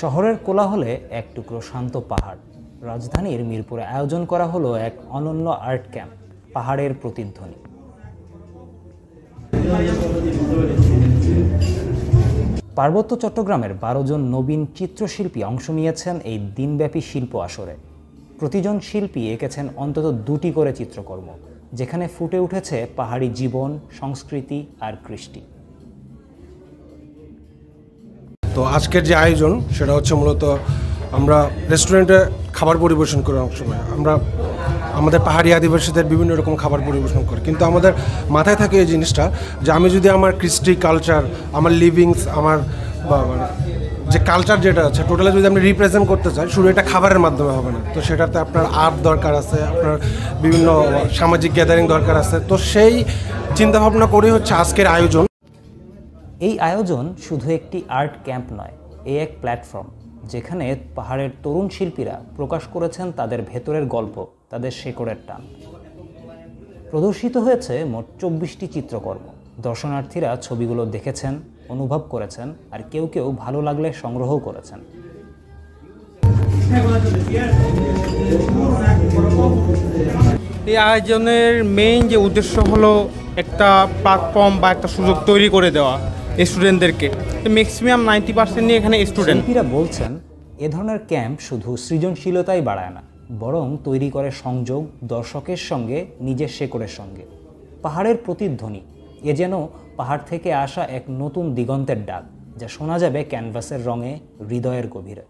শহরের কোলাহলে এক টুকরো শান্ত পাহাড়। রাজধানীর মিরপুরে আয়োজন করা হলো এক অনন্য আর্ট ক্যাম্প, পাহাড়ের প্রতিধ্বনি। পার্বত্য চট্টগ্রামের 12 জন নবীন চিত্রশিল্পী অংশ নিয়েছেন এই দিনব্যাপী শিল্প আসরে। প্রতিজন শিল্পী এঁকেছেন অন্তত 2টি করে চিত্রকর্ম, যেখানে ফুটে উঠেছে পাহাড়ি জীবন, সংস্কৃতি আর কৃষ্টি। তো আজকের যে আয়োজন সেটা হচ্ছে মূলত আমরা রেস্টুরেন্টে খাবার পরিবেশন করি। অনেক সময় আমরা আমাদের পাহাড়ি আদিবাসীদের বিভিন্ন রকম খাবার পরিবেশন করি, কিন্তু আমাদের মাথায় থাকে এই জিনিসটা যে আমি যদি আমার কৃষ্টি কালচার, আমার লিভিংস, আমার যে কালচার যেটা আছে টোটালি যদি আপনি রিপ্রেজেন্ট করতে চাই, শুধু এটা খাবারের মাধ্যমে হবে না। তো সেটাতে আপনার আর্ট দরকার আছে, আপনার বিভিন্ন সামাজিক গ্যাদারিং দরকার আছে। তো সেই চিন্তাভাবনা করেই হচ্ছে আজকের আয়োজন। এই আয়োজন শুধু একটি আর্ট ক্যাম্প নয়, এই এক প্ল্যাটফর্ম যেখানে পাহাড়ের তরুণ শিল্পীরা প্রকাশ করেছেন তাদের ভেতরের গল্প, তাদের শেকড়ের টান। প্রদর্শিত হয়েছে মোট 24টি চিত্রকর্ম। দর্শনার্থীরা ছবিগুলো দেখেছেন, অনুভব করেছেন, আর কেউ কেউ ভালো লাগলে সংগ্রহ করেছেন। এই আয়োজনের মেইন যে উদ্দেশ্য হলো একটা প্ল্যাটফর্ম বা একটা সুযোগ তৈরি করে দেওয়া স্টুডেন্টদেরকে। ম্যাক্সিমাম 90% নিয়ে এখানে স্টুডেন্ট। শিল্পীরা বলছেন এ ধরনের ক্যাম্প শুধু সৃজনশীলতাই বাড়ায় না, বরং তৈরি করে সংযোগ দর্শকের সঙ্গে, নিজের শেকড়ের সঙ্গে। পাহাড়ের প্রতিধ্বনি এ যেন পাহাড় থেকে আসা এক নতুন দিগন্তের ডাক, যা শোনা যাবে ক্যানভাসের রঙে, হৃদয়ের গভীরে।